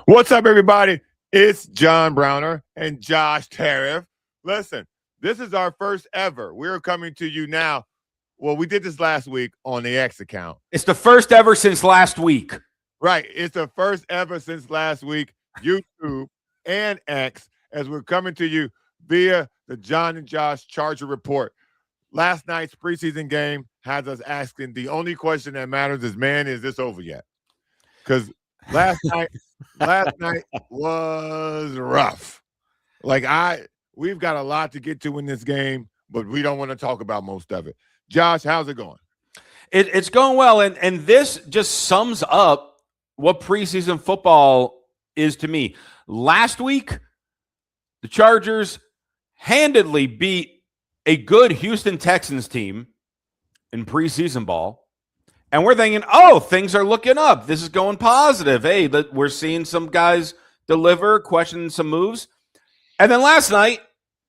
What's up, everybody? It's John Browner and Josh Tariff. Listen, this is our first ever. We're coming to you now. Well, we did this last week on the X account. It's the first ever since last week. Right. It's the first ever since last week, YouTube and X, as we're coming to you via the John and Josh Charger Report. Last night's preseason game has us asking the only question that matters is, man, is this over yet? Because last night was rough. We've got a lot to get to in this game, but we don't want to talk about most of it. Josh, how's it going? It's going well, and this just sums up what preseason football is to me. Last week, the Chargers handedly beat a good Houston Texans team in preseason ball. And we're thinking, oh, things are looking up. This is going positive. Hey, we're seeing some guys deliver, questioning some moves. And then last night,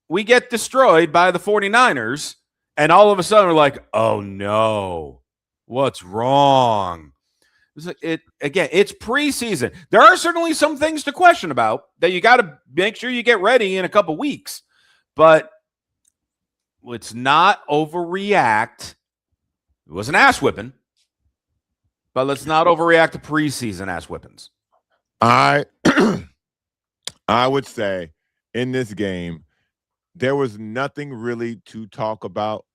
we get destroyed by the 49ers. And all of a sudden, we're like, oh, no. What's wrong? It's preseason. There are certainly some things to question about that you got to make sure you get ready in a couple weeks. But let's not overreact. It was an ass whipping. But let's not overreact to preseason ass whippings. I would say in this game, there was nothing really to talk about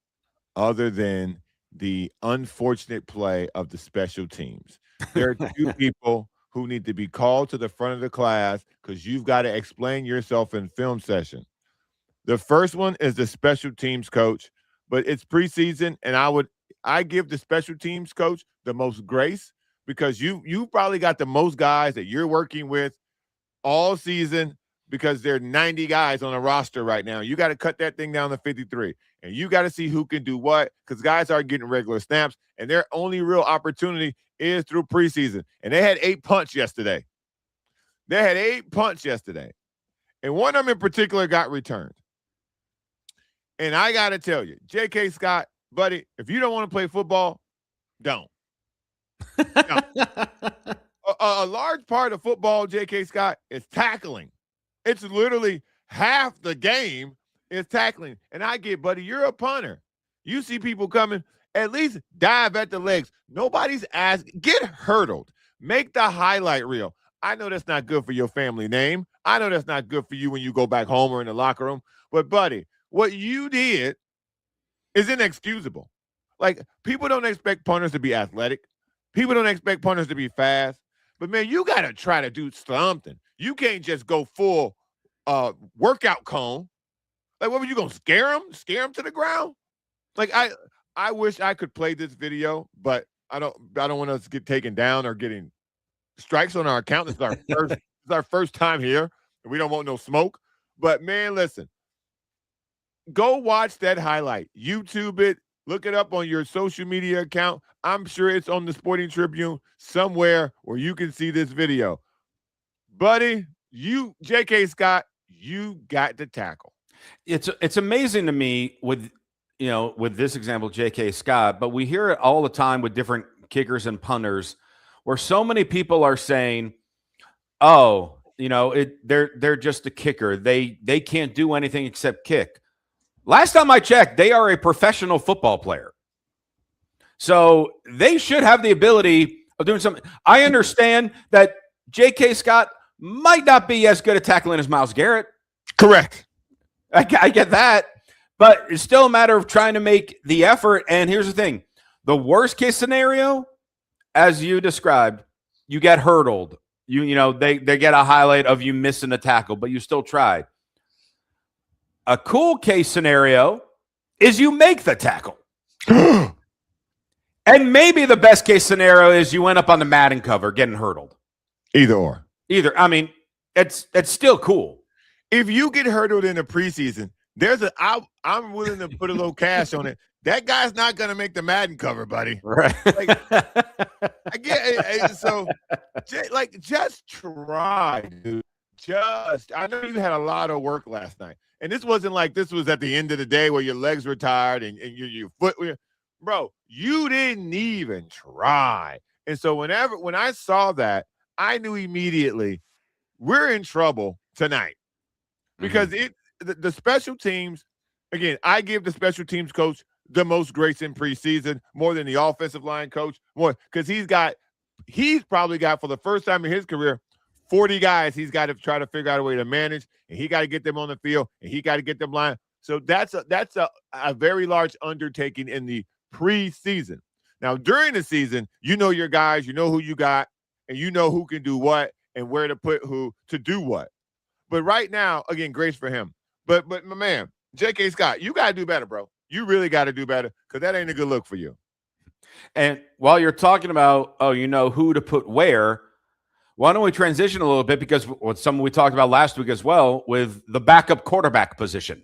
other than the unfortunate play of the special teams. There are two people who need to be called to the front of the class because you've got to explain yourself in film session. The first one is the special teams coach, but it's preseason, and I give the special teams coach the most grace because you probably got the most guys that you're working with all season because there are 90 guys on a roster right now. You got to cut that thing down to 53, and you got to see who can do what because guys are getting regular snaps, and their only real opportunity is through preseason. And they had 8 punts yesterday. And one of them in particular got returned. And I got to tell you, J.K. Scott, buddy, if you don't want to play football, don't. A large part of football, J.K. Scott, is tackling. It's literally half the game is tackling. And I get, buddy, you're a punter. You see people coming, at least dive at the legs. Nobody's asking. Get hurdled. Make the highlight reel. I know that's not good for your family name. I know that's not good for you when you go back home or in the locker room. But, buddy, what you did is inexcusable. Like, people don't expect punters to be athletic. People don't expect punters to be fast. But, man, you got to try to do something. You can't just go full workout cone. Like, what were you going to scare them? Scare them to the ground? Like, I wish I could play this video, but I don't want us to get taken down or getting strikes on our account. This is our first time here, and we don't want no smoke. But, man, listen. Go watch that highlight. YouTube it. Look it up on your social media account. I'm sure it's on the Sporting Tribune somewhere where you can see this video. Buddy, J.K. Scott, you got to tackle. It's amazing to me with this example, J.K. Scott, but we hear it all the time with different kickers and punters where so many people are saying, oh, they're just a kicker. They can't do anything except kick. Last time I checked, they are a professional football player. So they should have the ability of doing something. I understand that J.K. Scott might not be as good at tackling as Myles Garrett. Correct. I get that. But it's still a matter of trying to make the effort. And here's the thing. The worst case scenario, as you described, you get hurdled. They get a highlight of you missing a tackle, but you still tried. A cool case scenario is you make the tackle. And maybe the best case scenario is you end up on the Madden cover getting hurdled. Either. I mean, it's still cool. If you get hurdled in the preseason, I'm willing to put a little cash on it. That guy's not going to make the Madden cover, buddy. Right. I get it. So, just try, dude. I know you had a lot of work last night. And this wasn't like this was at the end of the day where your legs were tired and your foot. Bro, you didn't even try. And so when I saw that, I knew immediately we're in trouble tonight because the special teams, again, I give the special teams coach the most grace in preseason more than the offensive line coach, more because he's probably got for the first time in his career 40 guys he's got to try to figure out a way to manage, and he got to get them on the field, and he got to get them line. So that's a very large undertaking in the preseason. Now, during the season, you know your guys, you know who you got, and you know who can do what and where to put who to do what. But right now, again, grace for him. But my man, J.K. Scott, you got to do better, bro. You really got to do better because that ain't a good look for you. And while you're talking about, you know who to put where, why don't we transition a little bit because what's something we talked about last week as well with the backup quarterback position.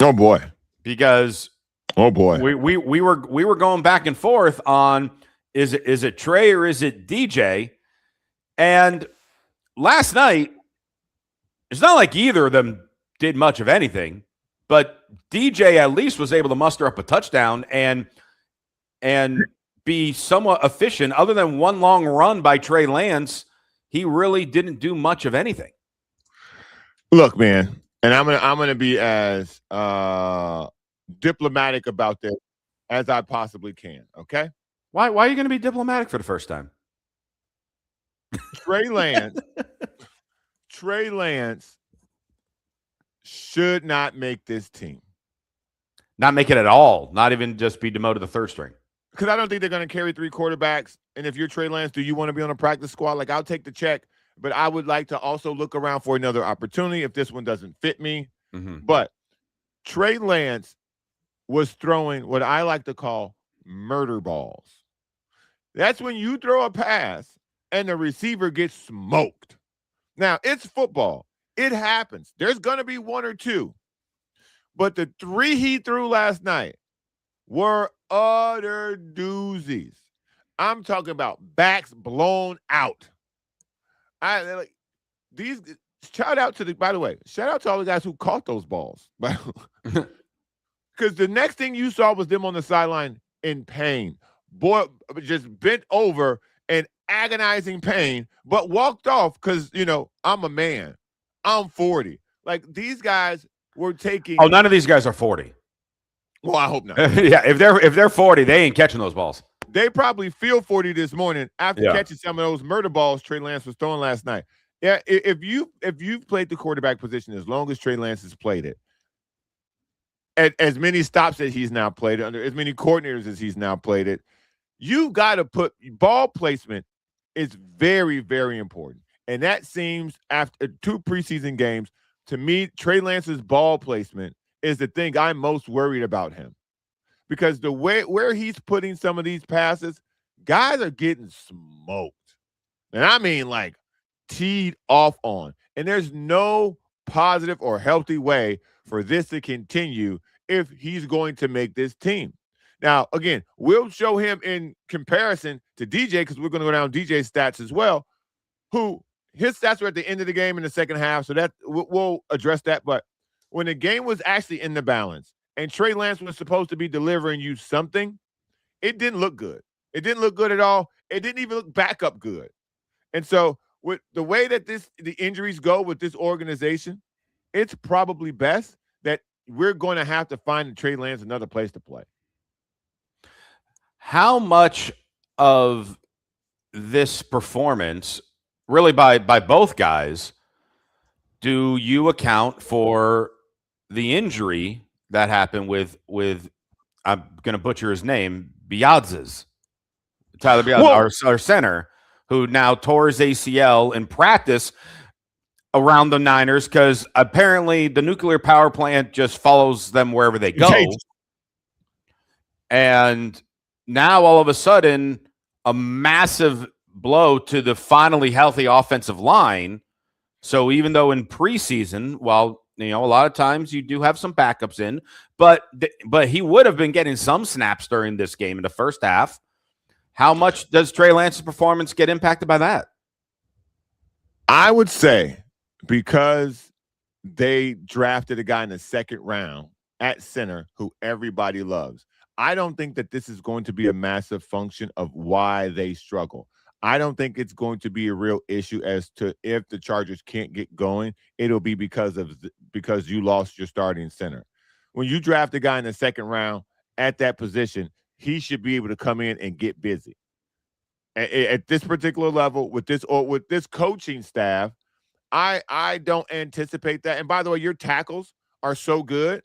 Oh boy. Because oh boy. We were going back and forth on is it Trey or is it DJ? And last night, it's not like either of them did much of anything, but DJ at least was able to muster up a touchdown and be somewhat efficient. Other than one long run by Trey Lance, he really didn't do much of anything. Look, man, and I'm gonna be as diplomatic about this as I possibly can. Okay. Why are you going to be diplomatic for the first time? Trey Lance should not make this team. Not make it at all. Not even just be demoted to third string. Because I don't think they're going to carry 3 quarterbacks. And if you're Trey Lance, do you want to be on a practice squad? Like, I'll take the check, but I would like to also look around for another opportunity if this one doesn't fit me. Mm-hmm. But Trey Lance was throwing what I like to call murder balls. That's when you throw a pass and the receiver gets smoked. Now, it's football. It happens. There's going to be 1 or 2. But the 3 he threw last night were utter doozies. I'm talking about backs blown out. Shout out to all the guys who caught those balls. Because the next thing you saw was them on the sideline in pain. Boy, just bent over in agonizing pain, but walked off because, I'm a man. I'm 40. Like, these guys were taking. Oh, none of these guys are 40. Well, I hope not. Yeah, if they're 40, they ain't catching those balls. They probably feel 40 this morning after catching some of those murder balls Trey Lance was throwing last night. Yeah, if you've played the quarterback position as long as Trey Lance has played it, at as many stops as he's now played it, under as many coordinators as he's now played it, you got to put ball placement is very, very important. And that seems after 2 preseason games, to me, Trey Lance's ball placement is the thing I'm most worried about him. Because the way where he's putting some of these passes, guys are getting smoked. And I mean like teed off on. And there's no positive or healthy way for this to continue if he's going to make this team. Now, again, we'll show him in comparison to DJ because we're going to go down DJ's stats as well, who his stats were at the end of the game in the second half. So that we'll address that. But when the game was actually in the balance and Trey Lance was supposed to be delivering you something, it didn't look good. It didn't look good at all. It didn't even look back up good. And so with the way that the injuries go with this organization, it's probably best that we're going to have to find Trey Lance another place to play. How much of this performance, really by both guys, do you account for the injury that happened with I'm going to butcher his name, Biadzes, Tyler Biadzes, our center, who now tore his ACL in practice around the Niners because apparently the nuclear power plant just follows them wherever they go. And now all of a sudden, a massive blow to the finally healthy offensive line. So even though in preseason, while a lot of times you do have some backups in, but he would have been getting some snaps during this game in the first half. How much does Trey Lance's performance get impacted by that? I would say because they drafted a guy in the second round at center who everybody loves. I don't think that this is going to be a massive function of why they struggle. I don't think it's going to be a real issue as to if the Chargers can't get going. It'll be because you lost your starting center. When you draft a guy in the second round at that position, he should be able to come in and get busy. At this particular level, with this coaching staff, I don't anticipate that. And by the way, your tackles are so good,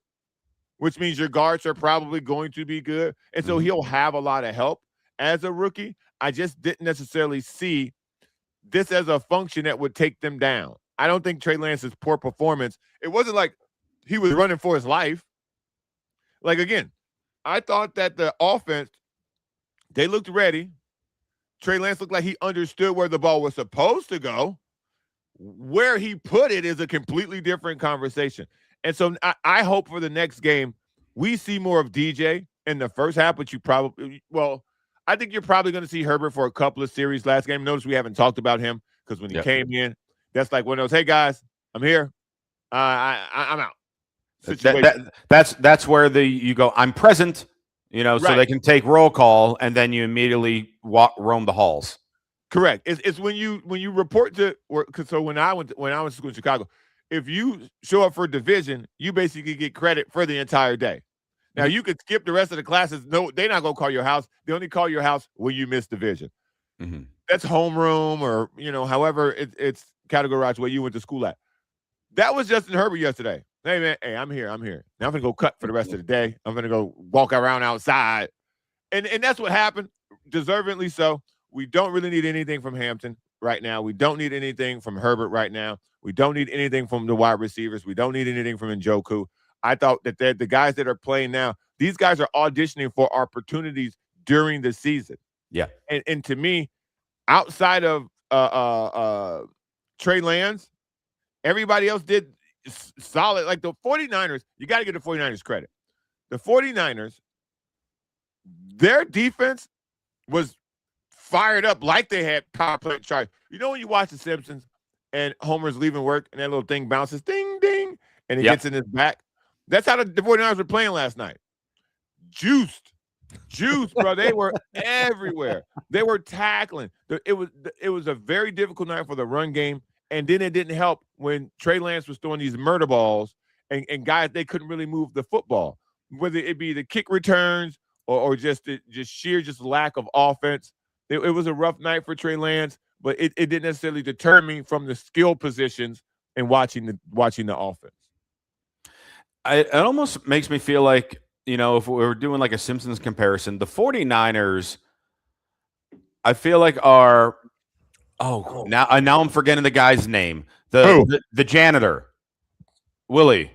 which means your guards are probably going to be good. And so he'll have a lot of help as a rookie. I just didn't necessarily see this as a function that would take them down. I don't think Trey Lance's poor performance, it wasn't like he was running for his life. Like, again, I thought that the offense, they looked ready. Trey Lance looked like he understood where the ball was supposed to go. Where he put it is a completely different conversation. And so I hope for the next game we see more of DJ in the first half, but I think you're probably going to see Herbert for a couple of series last game. Notice we haven't talked about him because when he came in, that's like one of those, hey, guys, I'm here. I'm out. That's where you go, I'm present, so they can take roll call, and then you immediately roam the halls. Correct. It's when you report to work. So when I went to school in Chicago, if you show up for division, you basically get credit for the entire day. Now you could skip the rest of the classes. No, they're not gonna call your house. They only call your house when you miss division. Mm-hmm. That's homeroom, or however it's categorized where you went to school at. That was Justin Herbert yesterday. Hey man, hey, I'm here. Now I'm gonna go cut for the rest of the day. I'm gonna go walk around outside, and that's what happened. Deservedly so. We don't really need anything from Hampton right now. We don't need anything from Herbert right now. We don't need anything from the wide receivers. We don't need anything from Njoku. I thought that the guys that are playing now, these guys are auditioning for opportunities during the season. Yeah. And to me, outside of Trey Lance, everybody else did solid. Like the 49ers, you got to give the 49ers credit. The 49ers, their defense was fired up like they had power play charge. When you watch The Simpsons and Homer's leaving work and that little thing bounces, ding, ding, and it gets in his back? That's how the 49ers were playing last night. Juiced, bro. They were everywhere. They were tackling. It was a very difficult night for the run game, and then it didn't help when Trey Lance was throwing these murder balls and guys, they couldn't really move the football, whether it be the kick returns or just sheer lack of offense. It was a rough night for Trey Lance, but it didn't necessarily deter me from the skill positions and watching the offense. It almost makes me feel like, if we were doing like a Simpsons comparison, the 49ers, I feel like now I'm forgetting the guy's name. The janitor, Willie.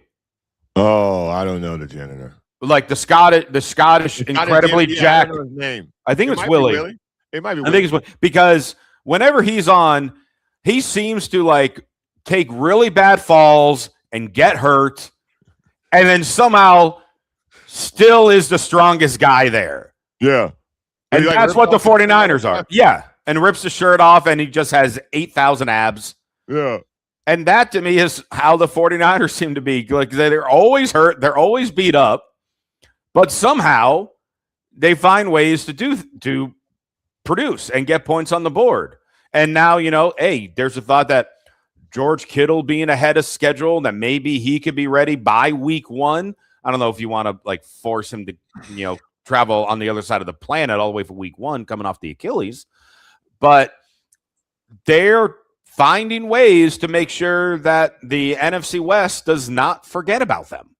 Oh, I don't know the janitor. Like the Scottish incredibly jacked. Name. I think it's Willie. It might be. I think it's Willie, because whenever he's on, he seems to like take really bad falls and get hurt, and then somehow still is the strongest guy there. Yeah. And that's what the 49ers are. Yeah. And rips the shirt off, and he just has 8,000 abs. Yeah. And that, to me, is how the 49ers seem to be. Like, they're always hurt. They're always beat up. But somehow they find ways to produce and get points on the board. And now, hey, there's a thought that George Kittle being ahead of schedule, that maybe he could be ready by week 1. I don't know if you want to like force him to, travel on the other side of the planet all the way for week 1 coming off the Achilles. But they're finding ways to make sure that the NFC West does not forget about them.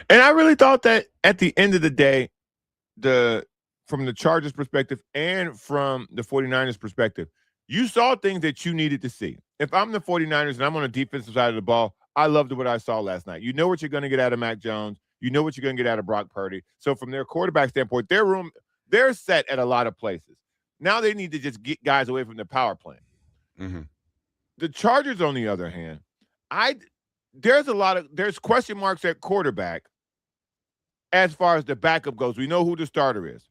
And I really thought that at the end of the day, from the Chargers perspective and from the 49ers perspective, you saw things that you needed to see. If I'm the 49ers and I'm on the defensive side of the ball, I loved what I saw last night. You know what you're going to get out of Mac Jones. You know what you're going to get out of Brock Purdy. So from their quarterback standpoint, they're set at a lot of places. Now they need to just get guys away from the power plant. Mm-hmm. The Chargers, on the other hand, there's question marks at quarterback as far as the backup goes. We know who the starter is.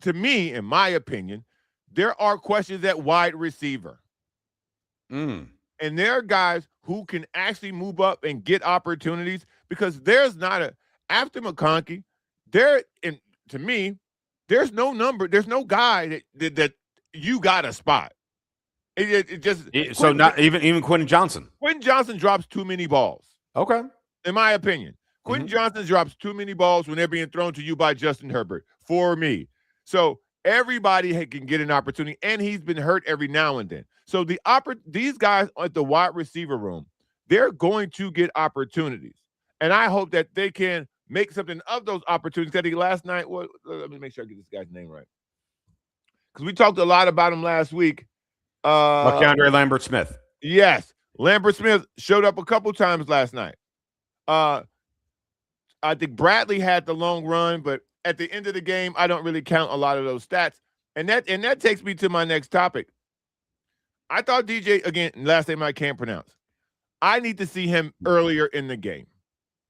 To me, in my opinion, there are questions at wide receiver. And there are guys who can actually move up and get opportunities, because there's not after McConkey, to me, there's no guy that you got a spot. It just So not even Quentin Johnson. Quentin Johnson drops too many balls. Okay. In my opinion. Quentin Johnson drops too many balls when they're being thrown to you by Justin Herbert, for me. So everybody can get an opportunity, and he's been hurt every now and then. So these guys at the wide receiver room, they're going to get opportunities. And I hope that they can make something of those opportunities. That last night, let me make sure I get this guy's name right. Because we talked a lot about him last week. DeAndre Lambert-Smith. Yes. Lambert-Smith showed up a couple times last night. I think Bradley had the long run, but at the end of the game, I don't really count a lot of those stats. And that takes me to my next topic. I thought DJ, again, last name I can't pronounce. I need to see him earlier in the game.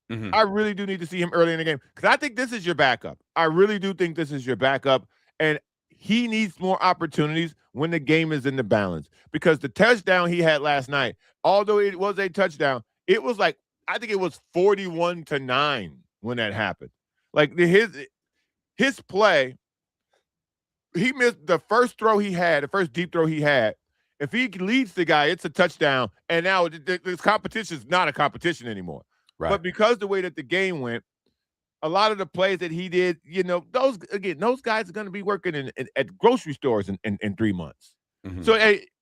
I really do need to see him early in the game because I think this is your backup. I really do think this is your backup, and he needs more opportunities when the game is in the balance, because the touchdown he had last night, although it was a touchdown, it was like, I think it was 41-9 when that happened. Like his play, he missed the first throw he had, the first deep throw he had. If he leads the guy, it's a touchdown, and now this competition is not a competition anymore. Right. But because the way that the game went, a lot of the plays that he did, those guys are going to be working at grocery stores in 3 months. So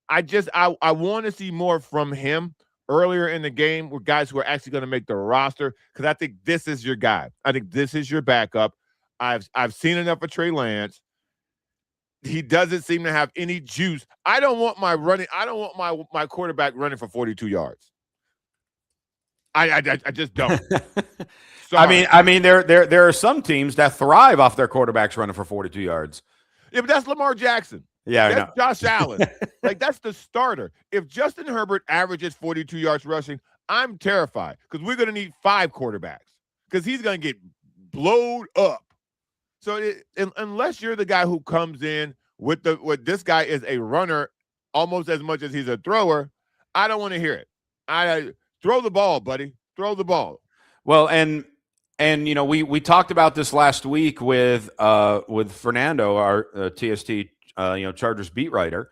I want to see more from him earlier in the game with guys who are actually going to make the roster, because I think this is your guy. I think this is your backup. I've seen enough of Trey Lance. He doesn't seem to have any juice. I don't want my quarterback running for 42 yards. I just don't. I mean, there are some teams that thrive off their quarterbacks running for 42 yards. Yeah, but that's Lamar Jackson. Yeah, that's Josh Allen. Like, that's the starter. If Justin Herbert averages 42 yards rushing, I'm terrified, because we're going to need 5 quarterbacks, because he's going to get blowed up. So unless you're the guy who comes in with this guy is a runner almost as much as he's a thrower, I don't want to hear it. Throw the ball, buddy. Throw the ball. Well, and we talked about this last week with Fernando, our TST Chargers beat writer,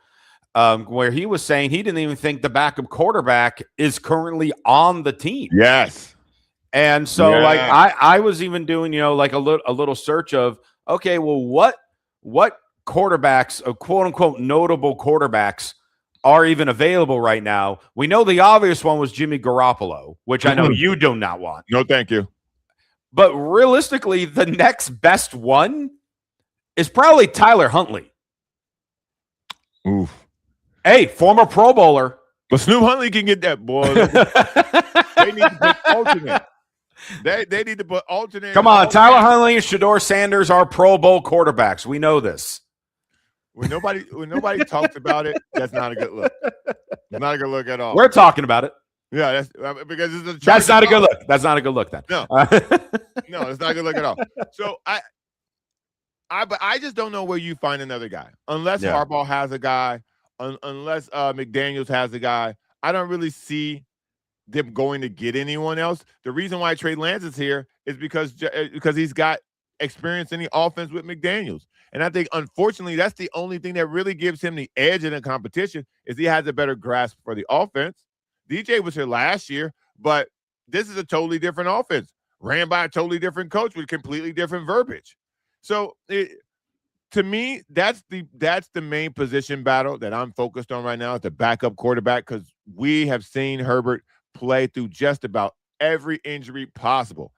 where he was saying he didn't even think the backup quarterback is currently on the team. Yes. And so I was even doing like a little search of, okay, well, what quarterbacks, quote unquote notable quarterbacks, are even available right now. We know the obvious one was Jimmy Garoppolo, which I know you do not want. No, thank you. But realistically, the next best one is probably Tyler Huntley. Oof. Hey, former Pro Bowler. But Snoop Huntley can get that, boy. They need to put alternate. They need to put alternate. Come on, Tyler Huntley and Shedeur Sanders are Pro Bowl quarterbacks. We know this. When nobody talks about it, that's not a good look. It's not a good look at all. We're talking about it. Yeah, that's because that's not a good look. That's not a good look then. No, no, it's not a good look at all. So I just don't know where you find another guy, unless Harbaugh has a guy, unless McDaniels has a guy. I don't really see them going to get anyone else. The reason why Trey Lance is here is because he's got experience in the offense with McDaniels. And I think, unfortunately, that's the only thing that really gives him the edge in the competition, is he has a better grasp for the offense. DJ was here last year, but this is a totally different offense, ran by a totally different coach with completely different verbiage. So to me, that's the main position battle that I'm focused on right now, at the backup quarterback, because we have seen Herbert play through just about every injury possible.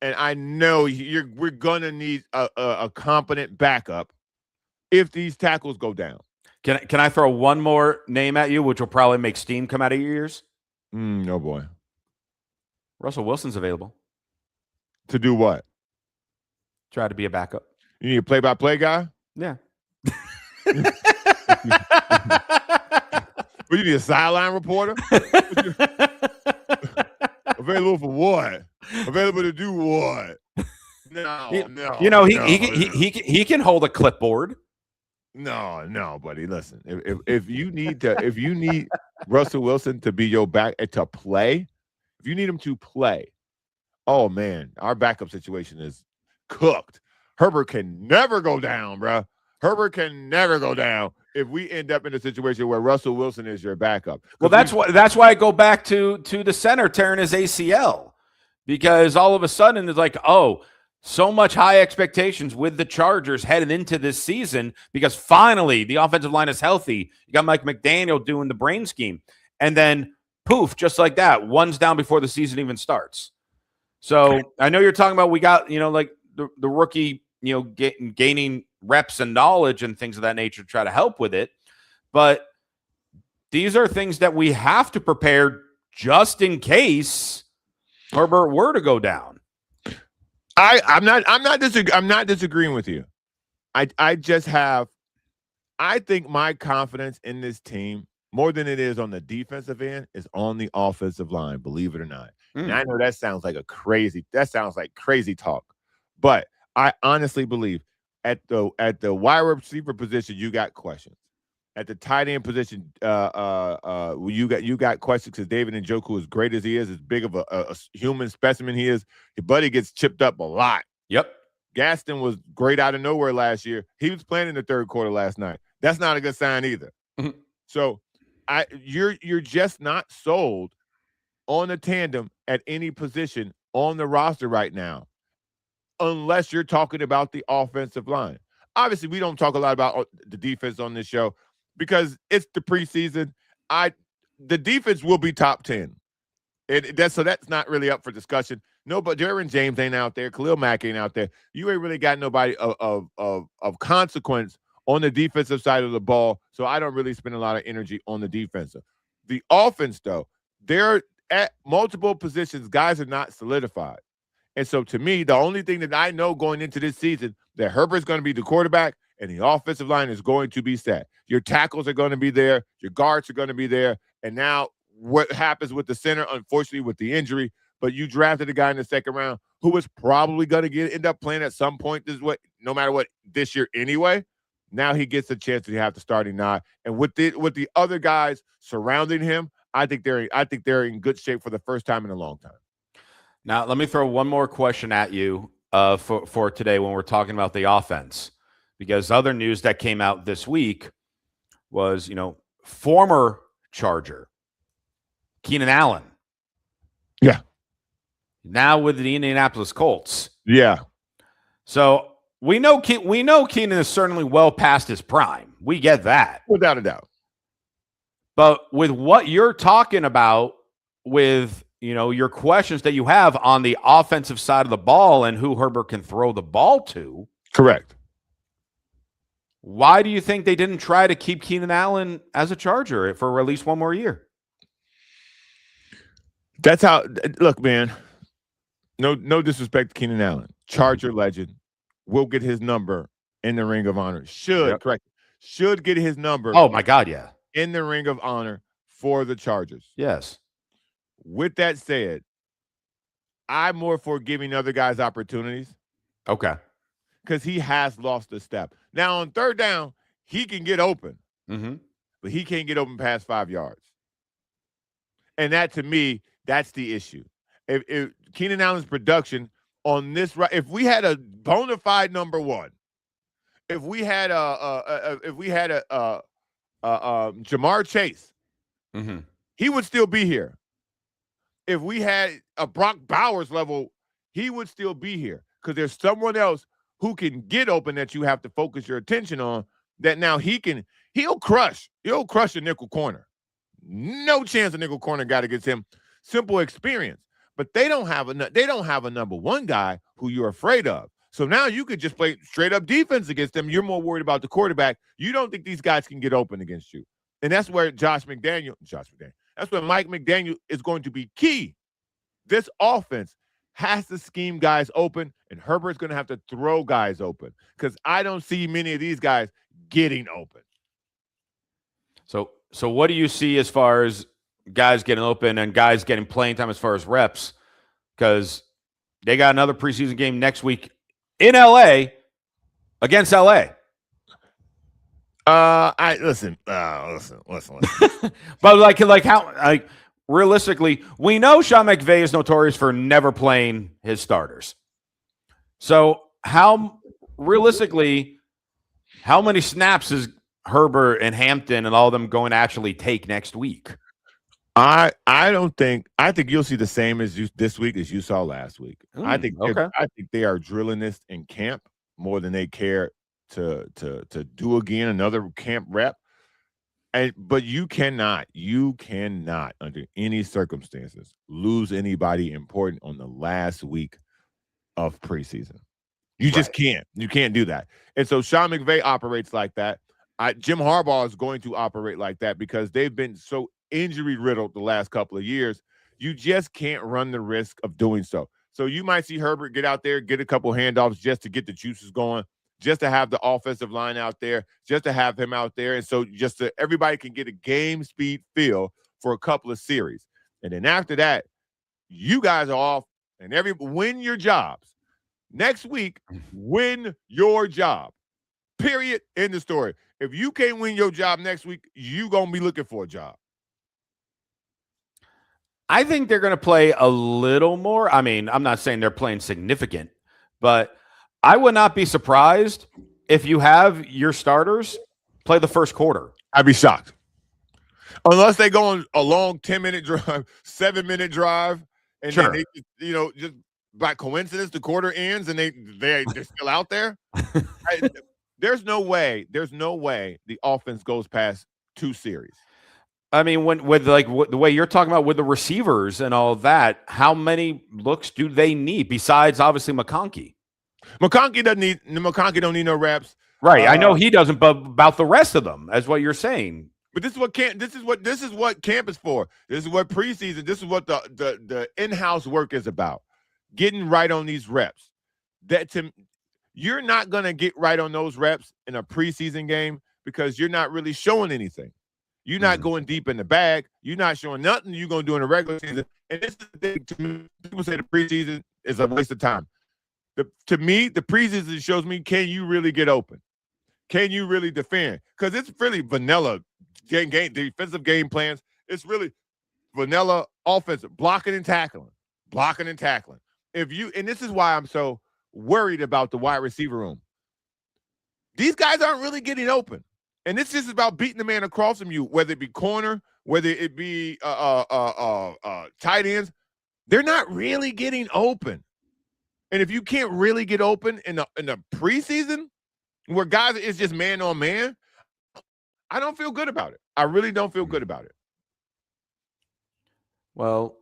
And I know we're going to need a competent backup if these tackles go down. Can I throw one more name at you, which will probably make steam come out of your ears? No, boy. Russell Wilson's available. To do what? Try to be a backup. You need a play-by-play guy? Yeah. What, you need a sideline reporter? Available for what? Available to do what? No. He can hold a clipboard. No, buddy. Listen, if you need Russell Wilson to be your back to play, if you need him to play, oh man, our backup situation is cooked. Herbert can never go down, bro. Herbert can never go down. if we end up in a situation where Russell Wilson is your backup. Well, that's why I go back to the center tearing his ACL, because all of a sudden it's like, oh, so much high expectations with the Chargers headed into this season because finally the offensive line is healthy. You got Mike McDaniel doing the brain scheme, and then poof, just like that, one's down before the season even starts. So I know you're talking about we got, like the rookie, gaining reps and knowledge and things of that nature to try to help with it. But these are things that we have to prepare just in case Herbert were to go down. I'm not disagreeing with you. I think my confidence in this team, more than it is on the defensive end, is on the offensive line, believe it or not. And I know that sounds like crazy talk, but I honestly believe at the wide receiver position, you got questions. At the tight end position, you got questions because David Njoku, as great as he is, as big of a human specimen he is, his buddy gets chipped up a lot. Yep. Gaston was great out of nowhere last year. He was playing in the third quarter last night. That's not a good sign either. Mm-hmm. So you're just not sold on a tandem at any position on the roster right now, unless you're talking about the offensive line. Obviously, we don't talk a lot about the defense on this show because it's the preseason. The defense will be top 10. So that's not really up for discussion. No, but Derwin James ain't out there. Khalil Mack ain't out there. You ain't really got nobody of consequence on the defensive side of the ball, so I don't really spend a lot of energy on the defensive. The offense, though, they're at multiple positions. Guys are not solidified. And so to me, the only thing that I know going into this season, that Herbert's going to be the quarterback and the offensive line is going to be set. Your tackles are going to be there. Your guards are going to be there. And now what happens with the center, unfortunately, with the injury, but you drafted a guy in the second round who was probably going to end up playing at some point no matter what this year anyway. Now he gets a chance to have the starting nod. And with the other guys surrounding him, I think they're in good shape for the first time in a long time. Now, let me throw one more question at you for today when we're talking about the offense, because other news that came out this week was, former Charger Keenan Allen. Yeah. Now with the Indianapolis Colts. Yeah. So we know Keenan is certainly well past his prime. We get that. Without a doubt. But with what you're talking about with, your questions that you have on the offensive side of the ball and who Herbert can throw the ball to. Correct. Why do you think they didn't try to keep Keenan Allen as a Charger for at least one more year? That's how – look, man, no disrespect to Keenan Allen. Charger legend. Will get his number in the Ring of Honor. Should get his number. Oh, my God, yeah. In the Ring of Honor for the Chargers. Yes. With that said, I'm more for giving other guys opportunities. Okay. Because he has lost a step. Now, on third down, he can get open. Mm-hmm. But he can't get open past 5 yards. And that, to me, that's the issue. If Keenan Allen's production on this, if we had a bona fide number one, if we had Jamar Chase, mm-hmm. he would still be here. If we had a Brock Bowers level, he would still be here because there's someone else who can get open that you have to focus your attention on. That now he'll crush a nickel corner. No chance a nickel corner guy against him. Simple experience. But they don't have a number one guy who you're afraid of. So now you could just play straight up defense against them. You're more worried about the quarterback. You don't think these guys can get open against you. And that's where that's where Mike McDaniel is going to be key. This offense has to scheme guys open, and Herbert's going to have to throw guys open because I don't see many of these guys getting open. So what do you see as far as guys getting open and guys getting playing time as far as reps? Because they got another preseason game next week in LA against LA. Listen. But realistically, we know Sean McVay is notorious for never playing his starters. So how many snaps is Herbert and Hampton and all of them going to actually take next week? I don't think I think you'll see the same as you this week as you saw last week. Okay. I think they are drilling this in camp more than they care to do again another camp rep. And but you cannot under any circumstances lose anybody important on the last week of preseason. You just Right. can't. You can't do that. And so Sean McVay operates like that. Jim Harbaugh is going to operate like that because they've been so injury riddled the last couple of years. You just can't run the risk of doing so. So you might see Herbert get out there, get a couple handoffs just to get the juices going, just to have the offensive line out there, just to have him out there. And so just so everybody can get a game speed feel for a couple of series. And then after that, you guys are off and win your jobs. Next week, win your job. Period. End the story. If you can't win your job next week, you gonna be looking for a job. I think they're going to play a little more. I mean, I'm not saying they're playing significant, but I would not be surprised if you have your starters play the first quarter. I'd be shocked. Unless they go on a long 10-minute drive, 7-minute drive, and Sure. then they just by coincidence the quarter ends and they're still out there. There's no way the offense goes past 2 series. I mean, with the way you're talking about with the receivers and all that, how many looks do they need besides obviously McConkey? McConkey don't need no reps. Right. I know he doesn't, but about the rest of them, as what you're saying. But this is what camp is for. This is what preseason, this is what the in-house work is about. Getting right on these reps. You're not going to get right on those reps in a preseason game because you're not really showing anything. You're not going deep in the bag. You're not showing nothing you're going to do in the regular season. And this is the thing to me. People say the preseason is a waste of time. To me, the preseason shows me, can you really get open? Can you really defend? Because it's really vanilla defensive game plans. It's really vanilla offensive, blocking and tackling. And this is why I'm so worried about the wide receiver room. These guys aren't really getting open. And it's just about beating the man across from you, whether it be corner, whether it be tight ends. They're not really getting open. And if you can't really get open in the preseason, where guys it's just man on man, I don't feel good about it. I really don't feel good about it. Well,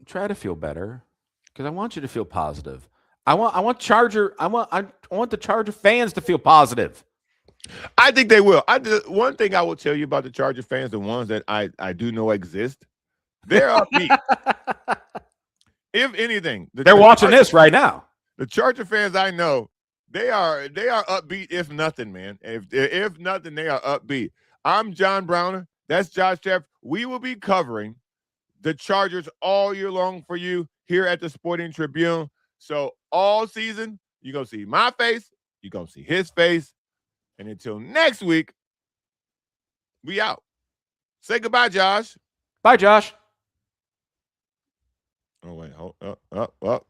try to feel better because I want you to feel positive. I want the Charger fans to feel positive. I think they will. One thing I will tell you about the Charger fans, the ones that I do know exist, they're upbeat. If anything, they're watching this right now. The Charger fans I know, they are upbeat. If nothing, man. If nothing, they are upbeat. I'm John Browner. That's Josh Jeff. We will be covering the Chargers all year long for you here at the Sporting Tribune. So all season, you're going to see my face. You're going to see his face. And until next week, we out. Say goodbye, Josh. Bye, Josh. Oh, wait. Hold up.